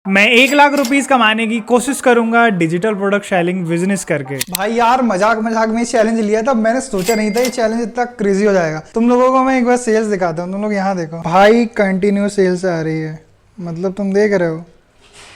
मैं 1 लाख रुपीस कमाने की कोशिश करूंगा डिजिटल प्रोडक्ट सेलिंग बिजनेस करके। भाई यार मजाक मजाक में चैलेंज लिया था। मैंने सोचा नहीं था ये चैलेंज इतना क्रेजी हो जाएगा। तुम लोगों को मैं एक बार सेल्स दिखाता हूँ। तुम लोग यहाँ देखो भाई, कंटिन्यू सेल्स आ रही है। मतलब तुम देख रहे हो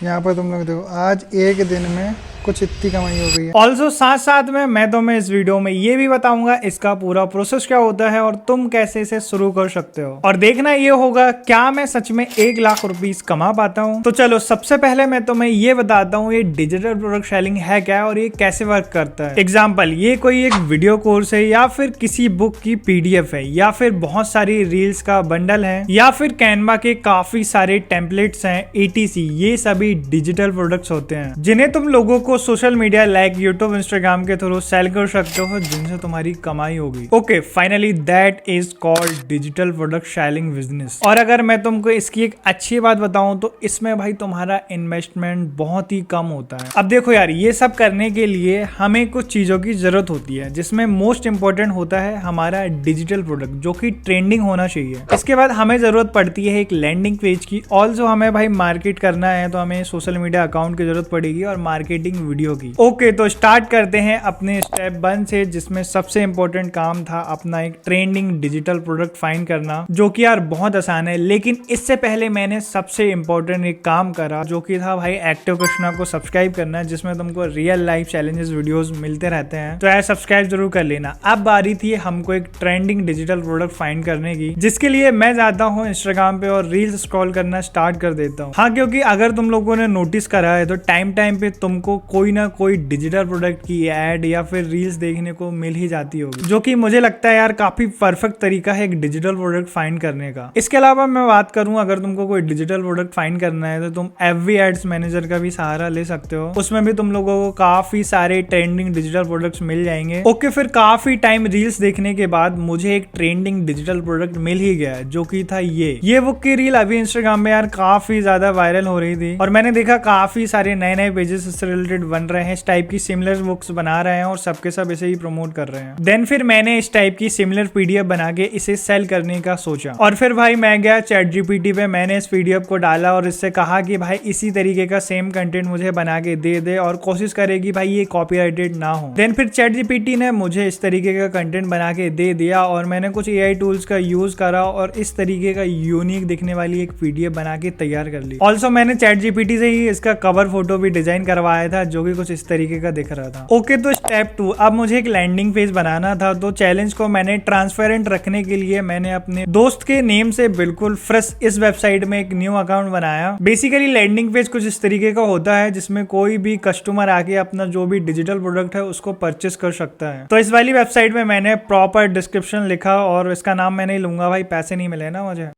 यहाँ पर, तुम लोग देखो आज एक दिन में कुछ इतनी कमाई हो गई है। ऑल्सो साथ साथ में मैं तुम्हें इस वीडियो में ये भी बताऊंगा इसका पूरा प्रोसेस क्या होता है और तुम कैसे इसे शुरू कर सकते हो। और देखना ये होगा क्या मैं सच में 1 लाख रुपीस कमा पाता हूँ। तो चलो सबसे पहले मैं तुम्हें ये बताता हूँ ये डिजिटल प्रोडक्ट सेलिंग है क्या और ये कैसे वर्क करता है। एग्जाम्पल, ये कोई एक वीडियो कोर्स है या फिर किसी बुक की PDF है या फिर बहुत सारी रील्स का बंडल है या फिर कैनवा के काफी सारे टेम्पलेट्स हैं etc। ये सभी डिजिटल प्रोडक्ट्स होते हैं जिन्हें तुम लोगों को social media like YouTube Instagram के थ्रू सेल कर सकते हो जिनसे तुम्हारी कमाई होगी। Okay, finally that is called digital product selling business. और अगर मैं तुमको इसकी एक अच्छी बात बताऊं तो इसमें भाई तुम्हारा इन्वेस्टमेंट बहुत ही कम होता है। अब देखो यार, ये सब करने के लिए हमें कुछ चीजों की जरूरत होती है जिसमें मोस्ट इंपॉर्टेंट होता है हमारा डिजिटल प्रोडक्ट जो कि ट्रेंडिंग होना चाहिए। इसके बाद हमें जरूरत पड़ती है एक लैंडिंग पेज की। ऑल्सो हमें भाई मार्केट करना है तो हमें सोशल मीडिया अकाउंट की जरूरत पड़ेगी और मार्केटिंग वीडियो की। ओके, तो स्टार्ट करते हैं अपने स्टेप 1 से, जिसमें सबसे इंपॉर्टेंट काम था अपना एक ट्रेंडिंग डिजिटल प्रोडक्ट फाइंड करना, जो कि यार बहुत आसान है। लेकिन इससे पहले मैंने सबसे इंपॉर्टेंट एक काम करा जो कि था भाई एक्टिव कृष्णा को सब्सक्राइब करना, जिसमें तुमको रियल लाइफ चैलेंजेस वीडियोस मिलते रहते हैं। तो यार सब्सक्राइब जरूर कर लेना। अब बारी थी हमको एक ट्रेंडिंग डिजिटल प्रोडक्ट फाइंड करने की, जिसके लिए मैं जाता हूँ इंस्टाग्राम पे और रील्स स्क्रॉल करना स्टार्ट कर देता हूँ। हाँ, क्योंकि अगर तुम लोगों ने नोटिस करा है तो टाइम टाइम पे तुमको कोई ना कोई डिजिटल प्रोडक्ट की एड या फिर रील्स देखने को मिल ही जाती होगी, जो कि मुझे लगता है यार काफी परफेक्ट तरीका है एक डिजिटल प्रोडक्ट फाइंड करने का। इसके अलावा मैं बात करूं, अगर तुमको कोई डिजिटल प्रोडक्ट फाइंड करना है तो तुम FB एड्स मैनेजर का भी सहारा ले सकते हो। उसमें भी तुम लोगों को काफी सारे ट्रेंडिंग डिजिटल प्रोडक्ट्स मिल जाएंगे। ओके, फिर काफी टाइम रील्स देखने के बाद मुझे एक ट्रेंडिंग डिजिटल प्रोडक्ट मिल ही गया, जो कि था ये बुक की रील अभी इंस्टाग्राम में यार काफी ज्यादा वायरल हो रही थी और मैंने देखा काफी सारे नए नए पेजेस इससे रिलेटेड बन रहे हैं। इस टाइप की सिमिलर बुक्स बना रहे हैं और सबके सब इसे ही प्रमोट कर रहे हैं। देन फिर मैंने इस टाइप की सिमिलर PDF बना के इसे सेल करने का सोचा और फिर भाई मैं गया ChatGPT पे, मैंने इस PDF को डाला और इससे कहा कि भाई इसी तरीके का सेम कंटेंट मुझे बना के दे दे और कोशिश करेगी भाई ये कॉपीराइटेड ना हो। देन फिर ChatGPT ने मुझे इस तरीके का कंटेंट बना के दे दिया और मैंने कुछ AI टूल्स का यूज करा और इस तरीके का यूनिक दिखने वाली एक PDF बना के तैयार कर ली। ऑल्सो मैंने ChatGPT से ही इसका कवर फोटो भी डिजाइन करवाया था जो कि कुछ इस तरीके का दिख रहा था। ओके, तो स्टेप 2, अब मुझे एक लैंडिंग पेज बनाना था। तो चैलेंज को मैंने ट्रांसपेरेंट रखने के लिए मैंने अपने दोस्त के नेम से बिल्कुल फ्रेश इस वेबसाइट में एक न्यू अकाउंट बनाया। बेसिकली लैंडिंग पेज कुछ इस तरीके का होता है जिसमें कोई भी कस्टमर आके अपना जो भी डिजिटल प्रोडक्ट है उसको परचेस कर सकता है। तो इस वाली वेबसाइट में मैंने प्रॉपर डिस्क्रिप्शन लिखा और इसका नाम मैं नहीं लूंगा भाई, पैसे नहीं मिले ना मुझे।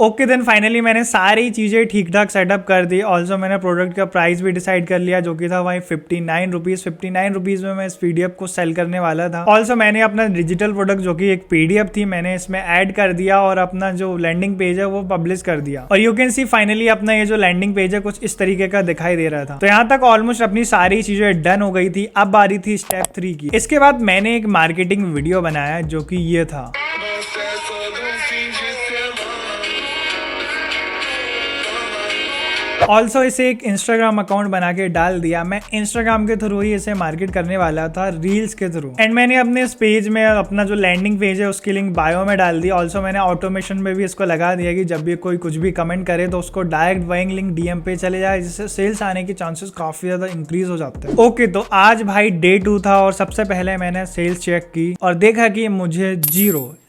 ओके, देन फाइनली मैंने सारी चीजें ठीक ठाक सेटअप कर दी। ऑल्सो मैंने प्रोडक्ट का प्राइस भी डिसाइड कर लिया जो कि था भाई 59 रुपीज। 59 रुपीज में मैं इस PDF को सेल करने वाला था। ऑल्सो मैंने अपना डिजिटल प्रोडक्ट जो कि एक PDF थी मैंने इसमें ऐड कर दिया और अपना जो लैंडिंग पेज है वो पब्लिश कर दिया। और यू कैन सी फाइनली अपना ये जो लैंडिंग पेज है कुछ इस तरीके का दिखाई दे रहा था। तो यहाँ तक ऑलमोस्ट अपनी सारी चीजें डन हो गई थी। अब बारी थी स्टेप 3 की। इसके बाद मैंने एक मार्केटिंग वीडियो बनाया जो कि ये था। ऑल्सो इसे एक इंस्टाग्राम अकाउंट बना के डाल दिया। मैं इंस्टाग्राम के थ्रू ही इसे मार्केट करने वाला था, रील्स के थ्रू। एंड मैंने अपने इस पेज में अपना जो लैंडिंग पेज है उसकी लिंक बायो में डाल दी। ऑल्सो मैंने ऑटोमेशन में भी इसको लगा दिया कि जब भी कोई कुछ भी कमेंट करे तो उसको डायरेक्ट वाइंग लिंक DM पे चले जाए, जिससे सेल्स आने के चांसेस काफी ज्यादा इंक्रीज हो जाते हैं। ओके, तो आज भाई डे 2 था और सबसे पहले मैंने सेल्स चेक की और देखा कि मुझे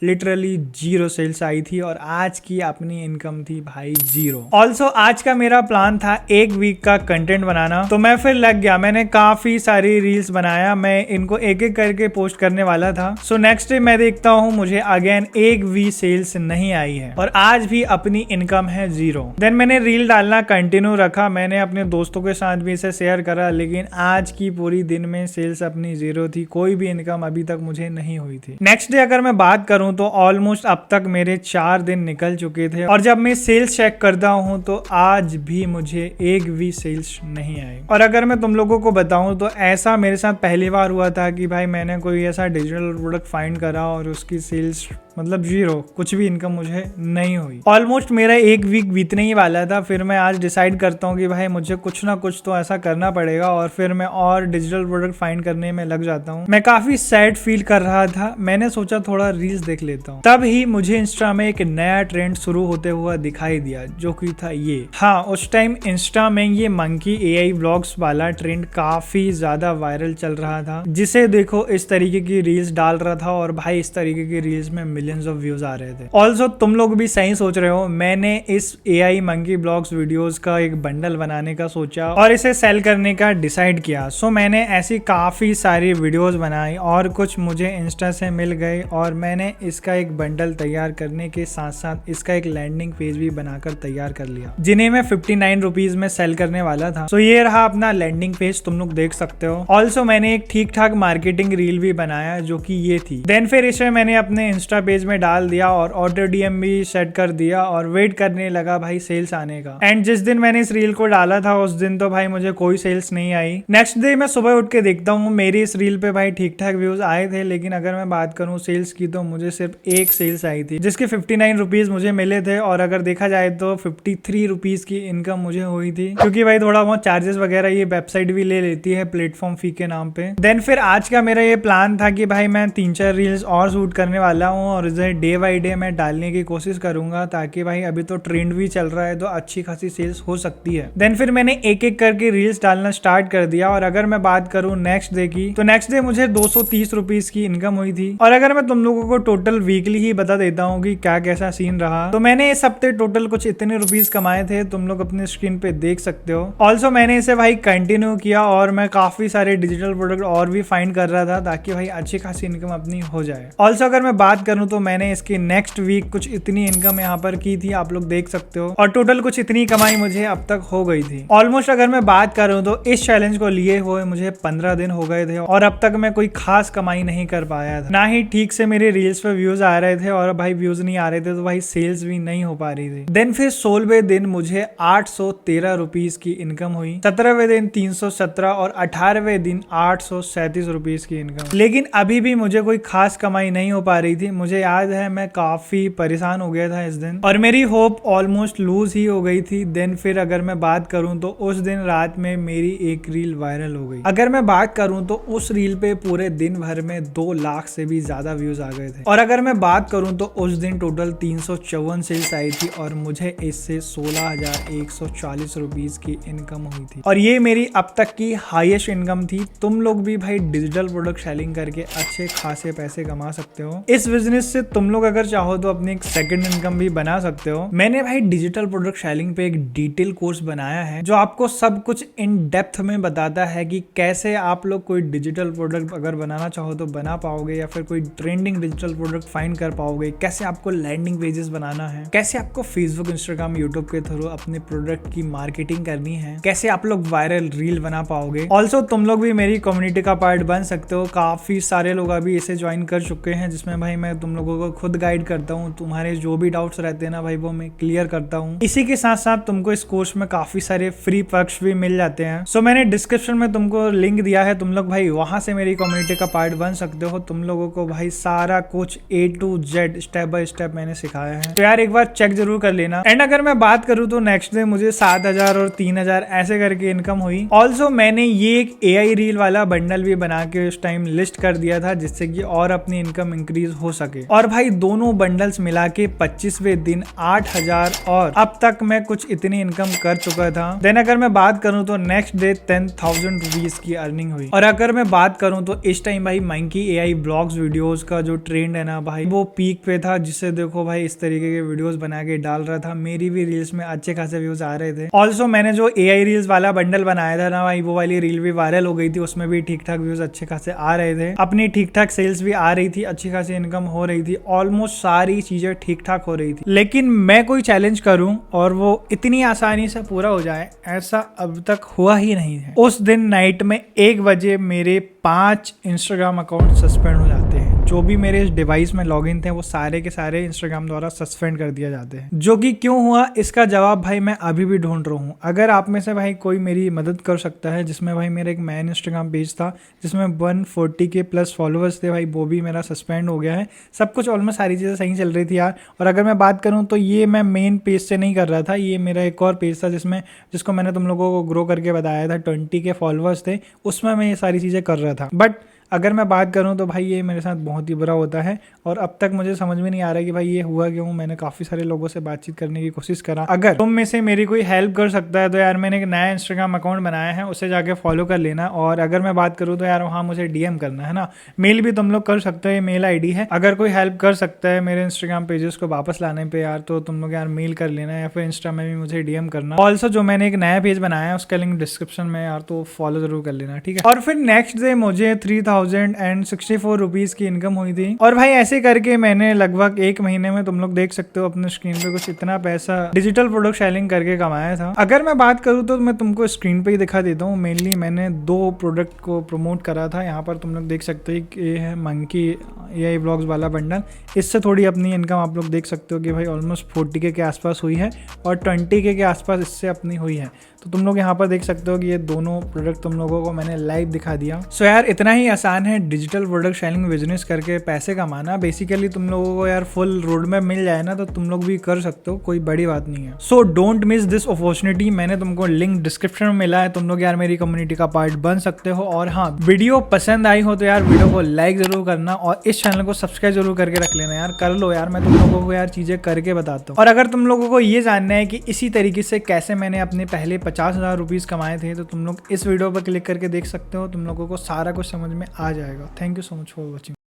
लिटरली जीरो सेल्स आई थी और आज की अपनी इनकम थी भाई 0। ऑल्सो आज का मेरा प्लान था 1 वीक का कंटेंट बनाना, तो मैं फिर लग गया। मैंने काफी सारी रील्स बनाया, मैं इनको एक एक करके पोस्ट करने वाला था। सो नेक्स्ट डे मैं देखता हूँ मुझे अगेन 1 वीक सेल्स नहीं आई है और आज भी अपनी इनकम है 0। देन मैंने रील डालना कंटिन्यू रखा। मैंने अपने दोस्तों के साथ भी इसे शेयर करा, लेकिन आज की पूरी दिन में सेल्स अपनी 0 थी। कोई भी इनकम अभी तक मुझे नहीं हुई थी। नेक्स्ट डे अगर मैं बात करूं तो ऑलमोस्ट अब तक मेरे 4 दिन निकल चुके थे और जब मैं सेल्स चेक करता हूं तो आज भी मुझे 1 भी सेल्स नहीं आए। और अगर मैं तुम लोगों को बताऊं तो ऐसा मेरे साथ पहली बार हुआ था कि भाई मैंने कोई ऐसा डिजिटल प्रोडक्ट फाइंड करा और उसकी सेल्स मतलब जीरो, कुछ भी इनकम मुझे नहीं हुई। ऑलमोस्ट मेरा एक वीक बीतने ही वाला था, फिर मैं आज डिसाइड करता हूँ कि भाई मुझे कुछ ना कुछ तो ऐसा करना पड़ेगा और फिर मैं और डिजिटल प्रोडक्ट फाइंड करने में लग जाता हूँ। मैं काफी सैड फील कर रहा था, मैंने सोचा थोड़ा रील्स देख लेता हूँ। तब ही मुझे इंस्टा में एक नया ट्रेंड शुरू होते हुआ दिखाई दिया, जो कि था ये। हाँ, उस टाइम इंस्टा में ये मंकी एआई व्लॉग्स वाला ट्रेंड काफी ज्यादा वायरल चल रहा था, जिसे देखो इस तरीके की रील्स डाल रहा था और भाई इस तरीके की रील्स में मिलियंस ऑफ व्यूज आ रहे थे। ऑल्सो तुम लोग भी सही सोच रहे हो, मैंने इस एआई मंकी ब्लॉग्स वीडियोस का एक बंडल बनाने का सोचा और इसे सेल करने का डिसाइड किया। सो मैंने ऐसी काफी सारी वीडियोस बनाई और कुछ मुझे इंस्टा से मिल गए और मैंने इसका एक बंडल तैयार करने के साथ साथ इसका एक लैंडिंग पेज भी बनाकर तैयार कर लिया, जिन्हें मैं 59 रुपीज में सेल करने वाला था। सो ये रहा अपना लैंडिंग पेज, तुम लोग देख सकते हो। ऑल्सो मैंने एक ठीक ठाक मार्केटिंग रील भी बनाया, जो कि ये थी। देन फिर इसे मैंने अपने इंस्टा पेज में डाल दिया और ऑटो डीएम भी सेट कर दिया और वेट करने लगा भाई सेल्स आने का। एंड जिस दिन मैंने इस रील को डाला था उस दिन तो भाई मुझे कोई सेल्स नहीं आई। नेक्स्ट डे मैं सुबह उठ के देखता हूँ मेरी इस रील पे भाई ठीक ठाक व्यूज आए थे, लेकिन अगर मैं बात करूँ सेल्स की तो मुझे सिर्फ एक सेल्स आई थी, जिसके 59 रुपीज मुझे मिले थे। और अगर देखा जाए तो 53 रुपीज की इनकम मुझे हुई थी, क्योंकि भाई थोड़ा बहुत चार्जेस वगैरह ये वेबसाइट भी ले लेती है प्लेटफॉर्म फी के नाम पे। देन फिर आज का मेरा ये प्लान था कि भाई मैं 3-4 रील्स और शूट करने वाला हूँ और इसे डे बाई डे मैं डालने की कोशिश करूंगा, ताकि भाई अभी तो ट्रेंड भी चल रहा है तो अच्छी खासी सेल्स हो सकती है। देन फिर मैंने एक एक करके रील्स डालना स्टार्ट कर दिया। और अगर मैं बात करूं नेक्स्ट डे की, तो नेक्स्ट डे मुझे 230 रुपीज की इनकम हुई थी। और अगर मैं तुम लोगों को टोटल वीकली ही बता देता हूँ कि क्या कैसा सीन रहा, तो मैंने इस हफ्ते टोटल कुछ इतने रुपीज कमाए थे, तुम लोग अपने स्क्रीन पे देख सकते हो। ऑल्सो मैंने इसे भाई कंटिन्यू किया और मैं काफी सारे डिजिटल प्रोडक्ट और भी फाइंड कर रहा था, ताकि भाई अच्छी खासी इनकम अपनी हो जाए। ऑल्सो अगर मैं बात करूं तो मैंने इसकी नेक्स्ट वीक कुछ इतनी इनकम यहाँ पर की थी, आप लोग देख सकते हो। और टोटल कुछ इतनी कमाई मुझे अब तक हो गई थी। ऑलमोस्ट अगर मैं बात करूं तो इस चैलेंज को लिए हुए मुझे 15 दिन हो गए थे और अब तक मैं कोई खास कमाई नहीं कर पाया था, ना ही ठीक से मेरे रील्स पे व्यूज आ रहे थे। और भाई व्यूज नहीं आ रहे थे तो भाई सेल्स भी नहीं हो पा रही थी। देन फिर 16वें दिन मुझे 813 रुपीज की इनकम हुई, 17वें दिन 317 और 18वें दिन 837 रुपीज की इनकम। लेकिन अभी भी मुझे कोई खास कमाई नहीं हो पा रही थी। मुझे याद है मैं काफी परेशान हो गया था इस दिन और मेरी होप ऑलमोस्ट लूज ही हो गई थी। देन फिर अगर मैं बात करूं तो उस दिन रात में मेरी एक रील वायरल हो गई। अगर मैं बात करूं तो उस रील पे पूरे दिन भर में 2 लाख से भी ज्यादा व्यूज आ गए थे। और अगर मैं बात करूं तो उस दिन टोटल 354 सेल्स आई थी और मुझे इससे 16,140 रुपीज की इनकम हुई थी। और ये मेरी अब तक की हाईएस्ट इनकम थी। तुम लोग भी भाई डिजिटल प्रोडक्ट सेलिंग करके अच्छे खासे पैसे कमा सकते हो। इस बिजनेस से तुम लोग अगर चाहो तो अपनी एक सेकंड इनकम भी बना सकते हो। मैंने भाई डिजिटल प्रोडक्ट सेलिंग पे एक डिटेल कोर्स बनाया है, जो आपको सब कुछ इन डेप्थ में बताता है कि कैसे आप लोग कोई डिजिटल प्रोडक्ट अगर बनाना चाहो तो बना पाओगे, या फिर कोई ट्रेंडिंग डिजिटल प्रोडक्ट फाइंड कर पाओगे, कैसे आपको लैंडिंग पेजेस बनाना है, कैसे आपको फेसबुक, इंस्टाग्राम, यूट्यूब के थ्रू अपने प्रोडक्ट की मार्केटिंग करनी है, कैसे आप लोग वायरल रील बना पाओगे। ऑल्सो तुम लोग भी मेरी कम्युनिटी का पार्ट बन सकते हो। काफी सारे लोग अभी इसे ज्वाइन कर चुके हैं, जिसमें भाई मैं तुम लोगों को खुद गाइड करता हूँ। तुम्हारे जो भी डाउट्स रहते हैं ना भाई, वो मैं क्लियर करता हूँ। इसी के साथ साथ तुमको इस कोर्स में काफी सारे फ्री पर्क्स भी मिल जाते हैं। सो मैंने डिस्क्रिप्शन में तुमको लिंक दिया है, तुम लोग भाई वहां से मेरी कम्युनिटी का पार्ट बन सकते हो। तुम लोगों को भाई सारा कुछ A to Z step by step मैंने सिखाया है, तो यार एक बार चेक जरूर कर लेना। एंड अगर मैं बात करूँ तो नेक्स्ट डे मुझे 7,000 और 3,000 ऐसे करके इनकम हुई। ऑल्सो मैंने ये एक AI रील वाला बंडल भी बना के उस टाइम लिस्ट कर दिया था, जिससे कि और अपनी इनकम इंक्रीज हो सके। और भाई दोनों बंडल्स मिला के 25वें दिन 8,000 और अब तक मैं कुछ इतनी इनकम कर चुका था। देन अगर मैं बात करूं तो नेक्स्ट डे 10,000 रुपीज की अर्निंग हुई। और अगर मैं बात करूं तो इस टाइम भाई मंकी एआई ब्लॉग्स वीडियोस का जो ट्रेंड है ना भाई, वो पीक पे था, जिससे देखो भाई इस तरीके के वीडियोस बना के डाल रहा था। मेरी भी रील्स में अच्छे खासे व्यूज आ रहे थे। ऑल्सो मैंने जो एआई रील्स वाला बंडल बनाया था ना भाई, वो वाली रील भी वायरल हो गई थी। उसमें भी ठीक ठाक व्यूज अच्छे खासे आ रहे थे, अपनी ठीक ठाक सेल्स भी आ रही थी, अच्छी खासी इनकम हो रही थी, ऑलमोस्ट सारी चीजें ठीक ठाक हो रही थी। लेकिन मैं कोई चैलेंज करूं और वो इतनी आसानी से पूरा हो जाए, ऐसा अब तक हुआ ही नहीं है। उस दिन नाइट में 1 बजे मेरे 5 इंस्टाग्राम अकाउंट सस्पेंड हो जाते हैं, जो जो भी मेरे इस डिवाइस में लॉगिन थे वो सारे के सारे इंस्टाग्राम द्वारा सस्पेंड कर दिया जाते हैं। जो कि क्यों हुआ इसका जवाब भाई मैं अभी भी ढूंढ रहा हूँ। अगर आप में से भाई कोई मेरी मदद कर सकता है, जिसमें भाई मेरा एक मैन इंस्टाग्राम पेज था जिसमें 140K प्लस फॉलोअर्स थे भाई, वो भी मेरा सस्पेंड हो गया है। सब कुछ ऑलमोस्ट सारी चीज़ें सही चल रही थी यार। और अगर मैं बात करूँ तो ये मैं मेन पेज से नहीं कर रहा था, ये मेरा एक और पेज था जिसको मैंने तुम लोगों को ग्रो करके बताया था, 20K फॉलोअर्स थे, उसमें मैं ये सारी चीज़ें कर रहा था। बट अगर मैं बात करूं तो भाई ये मेरे साथ बहुत ही बुरा होता है और अब तक मुझे समझ में नहीं आ रहा कि भाई ये हुआ क्यों। मैंने काफ़ी सारे लोगों से बातचीत करने की कोशिश करा। अगर तुम में से मेरी कोई हेल्प कर सकता है तो यार मैंने एक नया इंस्टाग्राम अकाउंट बनाया है, उसे जाके फॉलो कर लेना। और अगर मैं बात करूँ तो यार वहाँ मुझे DM करना है ना, मेल भी तुम लोग कर सकते हो, ये मेल ID है। अगर कोई हेल्प कर सकता है मेरे इंस्टाग्राम पेजेस को वापस लाने पर यार तो तुम लोग यार मेल कर लेना या फिर इंस्टा में भी मुझे DM करना। ऑल्सो जो मैंने एक नया पेज बनाया है उसका लिंक डिस्क्रिप्शन में यार, तो फॉलो जरूर कर लेना, ठीक है। और फिर नेक्स्ट डे मुझे 3064 रुपीज की इनकम हुई थी। और भाई ऐसे करके मैंने लगभग 1 महीने में, तुम लोग देख सकते हो अपने स्क्रीन पे, कुछ इतना पैसा डिजिटल प्रोडक्ट सेलिंग करके कमाया था। अगर मैं बात करूँ तो मैं तुमको स्क्रीन पे ही दिखा देता हूँ। मेनली मैंने 2 प्रोडक्ट को प्रमोट करा था। यहाँ पर तुम लोग देख सकते हो ये है मंकी AI ब्लॉग्स वाला बंडल। इससे थोड़ी अपनी इनकम आप लोग देख सकते हो कि भाई ऑलमोस्ट 40K के आसपास हुई है और 20K के आसपास इससे अपनी हुई है। तो तुम लोग यहाँ पर देख सकते हो कि ये दोनों प्रोडक्ट तुम लोगों को मैंने लाइव दिखा दिया। सो यार इतना ही आसान है डिजिटल प्रोडक्ट सेलिंग बिजनेस करके पैसे कमाना। बेसिकली तुम लोगों को यार फुल रोड मैप मिल जाए ना तो तुम लोग भी कर सकते हो, कोई बड़ी बात नहीं है। So don't miss this opportunity. मैंने तुमको लिंक डिस्क्रिप्शन में मिला है, तुम लोग यार मेरी कम्युनिटी का पार्ट बन सकते हो। और हाँ, वीडियो पसंद आई हो तो यार वीडियो को लाइक जरूर करना और इस चैनल को सब्सक्राइब जरूर करके रख लेना यार। कर लो यार, मैं तुम लोगों को यार चीजें करके बताता हूँ। और अगर तुम लोगों को ये जानना है कि इसी तरीके से कैसे मैंने अपने पहले 50,000 रुपीज कमाए थे तो तुम लोग इस वीडियो पर क्लिक करके देख सकते हो, तुम लोगों को सारा कुछ समझ में आ जाएगा। Thank you so much for watching.